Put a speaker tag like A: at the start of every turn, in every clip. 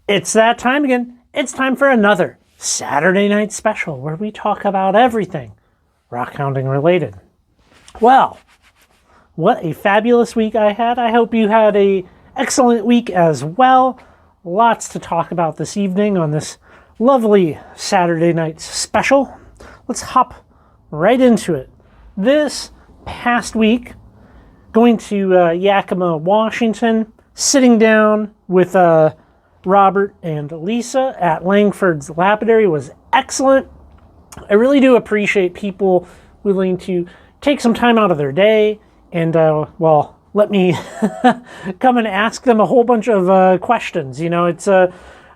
A: It's that time again. It's time for another Saturday night special where we talk about everything rockhounding related. Well, what a fabulous week I had. I hope you had a excellent week as well. Lots to talk about this evening on this lovely Saturday night special. Let's hop right into it. This past week, going to Yakima, Washington, sitting down with Robert and Lisa at Langford's Lapidary was excellent. I really do appreciate people willing to take some time out of their day and, let me come and ask them a whole bunch of questions. You know, it's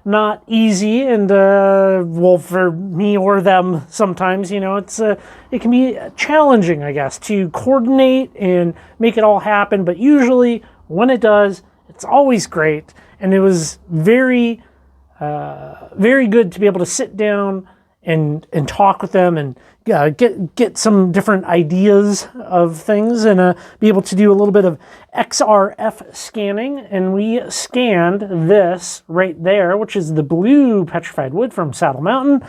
A: not easy, and for me or them sometimes, you know, it can be challenging, I guess, to coordinate and make it all happen. But usually, when it does, it's always great. And it was very, very good to be able to sit down and talk with them and get some different ideas of things and be able to do a little bit of XRF scanning. And we scanned this right there, which is the blue petrified wood from Saddle Mountain.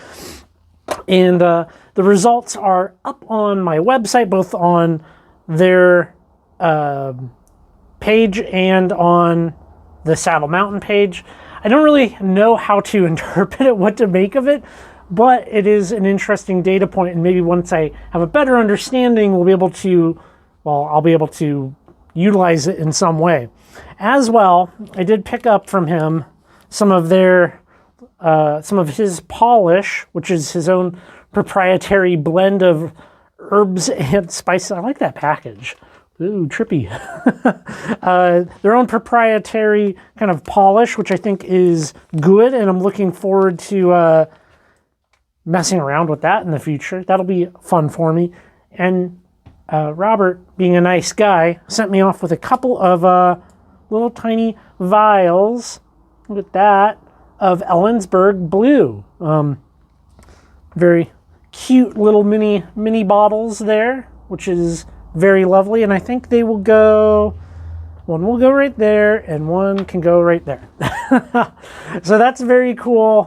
A: And the results are up on my website, both on their page and on the Saddle Mountain page. I don't really know how to interpret it, what to make of it, but it is an interesting data point, and maybe once I have a better understanding, I'll be able to utilize it in some way. As well, I did pick up from him some of his polish, which is his own proprietary blend of herbs and spices. I like that package. Ooh, trippy. Their own proprietary kind of polish, which I think is good, and I'm looking forward to messing around with that in the future. That'll be fun for me. And Robert, being a nice guy, sent me off with a couple of little tiny vials. Look at that, of Ellensburg Blue. Very cute little mini bottles there, which is very lovely, and I think they will go, one will go right there, and one can go right there. So that's very cool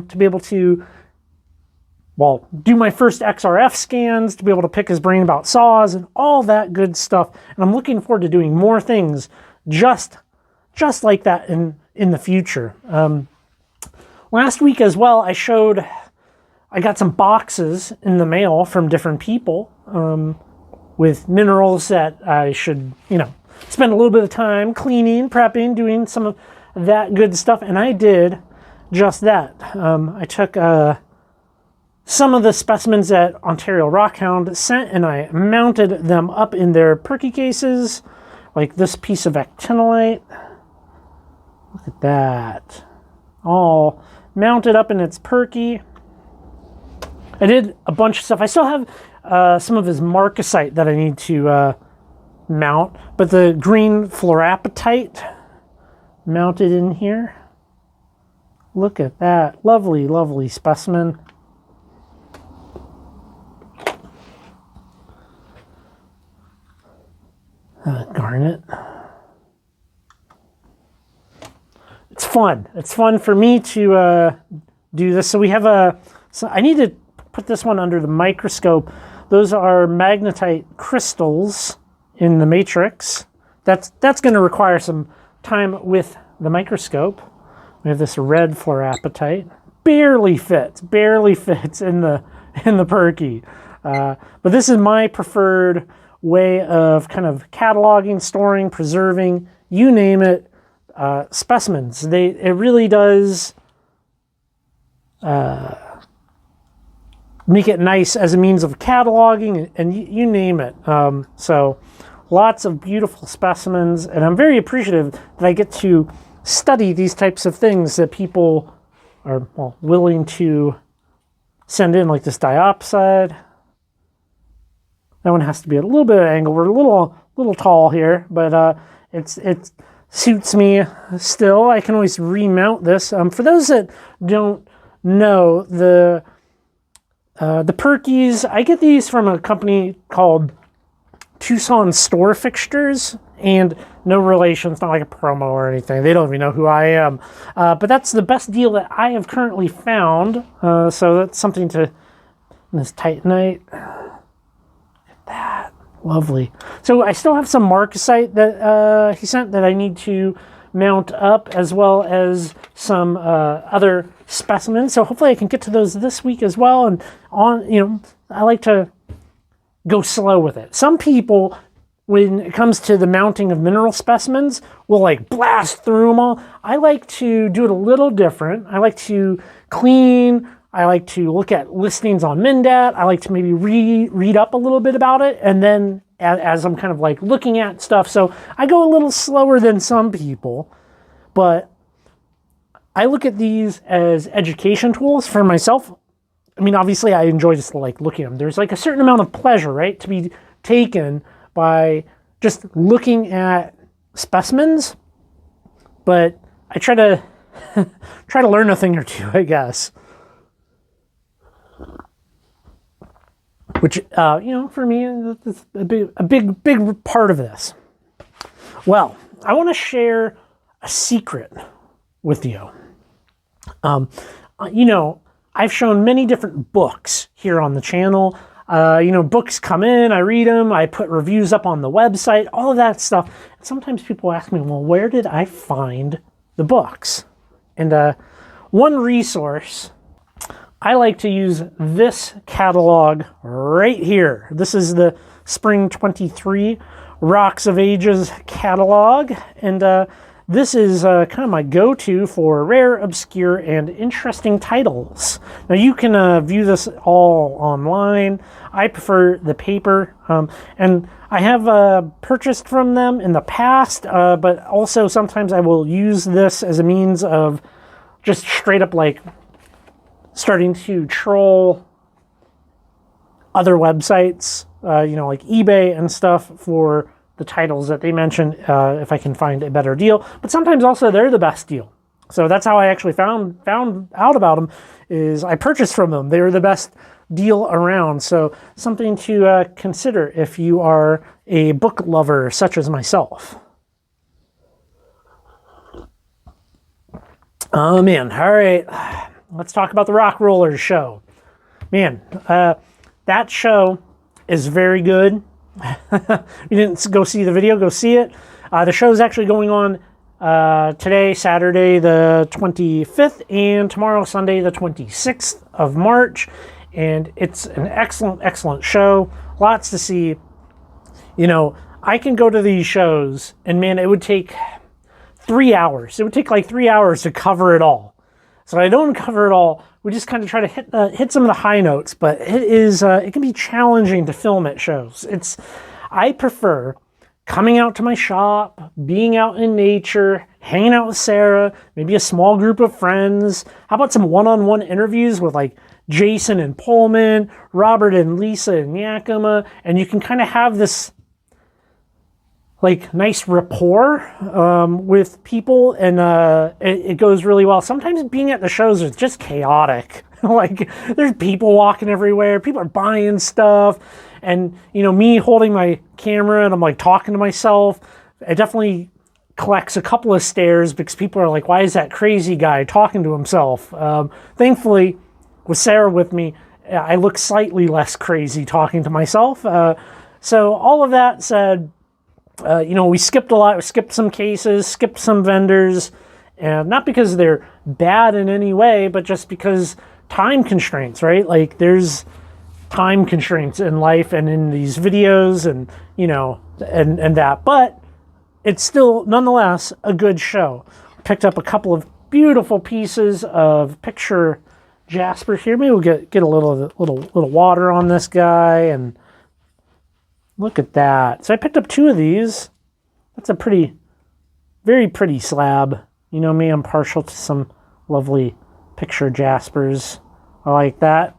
A: to be able to, do my first XRF scans, to be able to pick his brain about saws and all that good stuff. And I'm looking forward to doing more things just like that in the future. Last week as well, I got some boxes in the mail from different people, with minerals that I should, spend a little bit of time cleaning, prepping, doing some of that good stuff. And I did just that. I took some of the specimens that Ontario Rockhound sent, and I mounted them up in their perky cases, like this piece of actinolite. Look at that. All mounted up in its perky. I did a bunch of stuff. I still have some of his marcasite that I need to mount, but the green fluorapatite mounted in here. Look at that. Lovely, lovely specimen. Garnet. It's fun. It's fun for me to do this. So we have I need to put this one under the microscope. Those are magnetite crystals in the matrix. That's going to require some time with the microscope. We have this red fluorapatite. Barely fits in the perky. But this is my preferred way of kind of cataloging, storing, preserving, you name it, specimens. It really does make it nice as a means of cataloging, and you name it. So lots of beautiful specimens, and I'm very appreciative that I get to study these types of things that people are willing to send in, like this diopside. That one has to be at a little bit of angle. We're a little tall here, but it suits me still. I can always remount this. For those that don't know, the perkies, I get these from a company called Tucson store fixtures, and no relation. It's not like a promo or anything. They don't even know who I am. But that's the best deal that I have currently found. So that's something to... This Titanite. Look at that. Lovely. So I still have some marcasite that he sent that I need to mount up, as well as some other specimens. So hopefully I can get to those this week as well. And I like to go slow with it. Some people, when it comes to the mounting of mineral specimens, will like blast through them all. I like to do it a little different. I like to clean. I like to look at listings on Mindat. I like to maybe read up a little bit about it, and then as I'm kind of like looking at stuff. So I go a little slower than some people, but I look at these as education tools for myself. I mean, obviously I enjoy just like looking at them. There's like a certain amount of pleasure, right, to be taken by just looking at specimens, but I try to learn a thing or two, I guess. Which, for me, is a big part of this. Well, I want to share a secret with you. I've shown many different books here on the channel. Books come in, I read them, I put reviews up on the website, all of that stuff. And sometimes people ask me, well, where did I find the books? And one resource... I like to use this catalog right here. This is the Spring 23 Rocks of Ages catalog. And this is kind of my go-to for rare, obscure, and interesting titles. Now you can view this all online. I prefer the paper. And I have purchased from them in the past, but also sometimes I will use this as a means of just straight up like starting to troll other websites, like eBay and stuff, for the titles that they mention, if I can find a better deal. But sometimes also they're the best deal. So that's how I actually found out about them, is I purchased from them. They were the best deal around. So something to consider if you are a book lover such as myself. Oh man, all right. Let's talk about the Rock Rollers show. Man, that show is very good. You didn't go see the video, go see it. The show is actually going on today, Saturday the 25th, and tomorrow, Sunday the 26th of March. And it's an excellent, excellent show. Lots to see. I can go to these shows, and man, it would take 3 hours. It would take like 3 hours to cover it all. So I don't cover it all. We just kind of try to hit some of the high notes, but it can be challenging to film at shows. I prefer coming out to my shop, being out in nature, hanging out with Sarah, maybe a small group of friends. How about some one-on-one interviews with like Jason and Pullman, Robert and Lisa and Yakima, and you can kind of have this like nice rapport with people, and it goes really well. Sometimes being at the shows is just chaotic. Like there's people walking everywhere, people are buying stuff, and me holding my camera and I'm like talking to myself. It definitely collects a couple of stares because people are like, why is that crazy guy talking to himself? Thankfully, with Sarah with me, I look slightly less crazy talking to myself. So all of that said, we skipped a lot. We skipped some cases, skipped some vendors, and not because they're bad in any way, but just because time constraints, right? Like there's time constraints in life and in these videos, and and that. But it's still nonetheless a good show. Picked up a couple of beautiful pieces of picture jasper here. Maybe we'll get a little water on this guy, and look at that. So I picked up 2 of these. That's a very pretty slab. You know me, I'm partial to some lovely picture jaspers. I like that.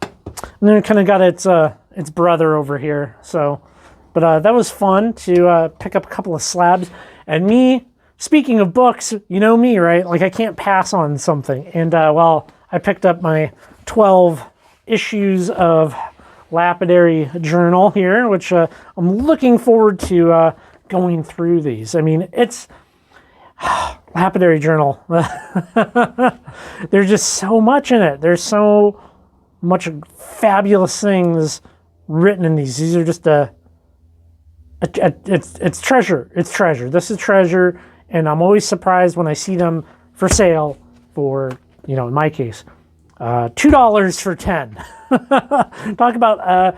A: And then it kind of got its brother over here. So, but that was fun to pick up a couple of slabs. And me, speaking of books, you know me, right? Like I can't pass on something. And I picked up my 12 issues of Lapidary journal here, which I'm looking forward to going through these. I mean, it's Lapidary journal. There's just so much in it. There's so much fabulous things written in these. These are just it's treasure. It's treasure. This is treasure, and I'm always surprised when I see them for sale for, you know, in my case, $2 for 10. Talk about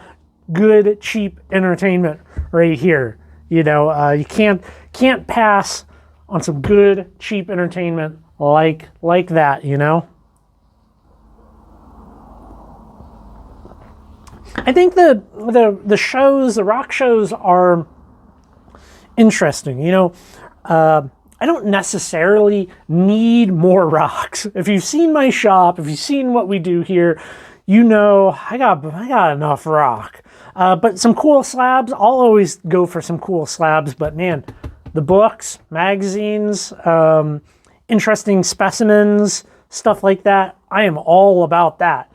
A: good, cheap entertainment right here. You know, you can't pass on some good, cheap entertainment like that, you know? I think the shows, the rock shows are interesting. You know, I don't necessarily need more rocks. If you've seen my shop, if you've seen what we do here, you know I got enough rock. But some cool slabs, I'll always go for some cool slabs. But man, the books, magazines, interesting specimens, stuff like that, I am all about that.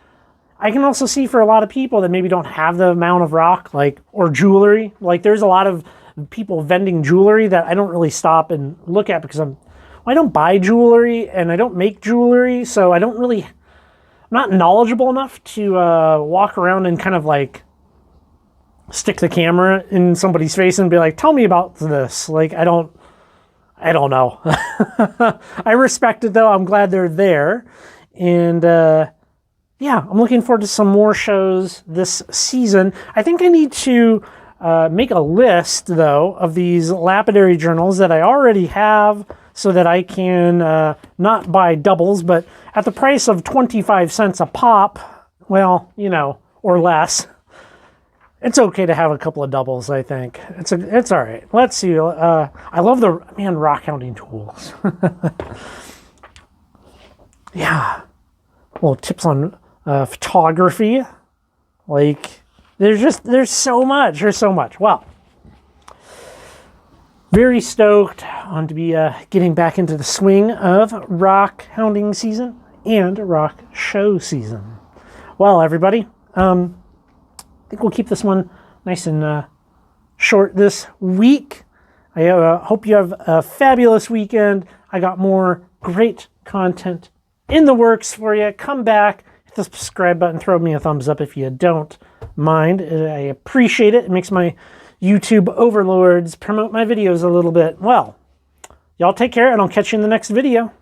A: I can also see for a lot of people that maybe don't have the amount of rock, like, or jewelry. Like, there's a lot of people vending jewelry that I don't really stop and look at because I don't buy jewelry and I don't make jewelry, so I'm not knowledgeable enough to walk around and kind of like stick the camera in somebody's face and be like, tell me about this. Like, I don't know. I respect it though. I'm glad they're there. And yeah, I'm looking forward to some more shows this season. I think I need to make a list, though, of these Lapidary journals that I already have so that I can not buy doubles, but at the price of 25 cents a pop, well, you know, or less, it's okay to have a couple of doubles, I think. It's all right. Let's see. I love the, man, rockhounding tools. Yeah. Well, tips on photography. Like, there's so much. There's so much. Well, very stoked on to be getting back into the swing of rock hounding season and rock show season. Well, everybody, I think we'll keep this one nice and short this week. I hope you have a fabulous weekend. I got more great content in the works for you. Come back, hit the subscribe button, throw me a thumbs up if you don't mind. I appreciate it. It makes my YouTube overlords promote my videos a little bit. Well, y'all take care, and I'll catch you in the next video.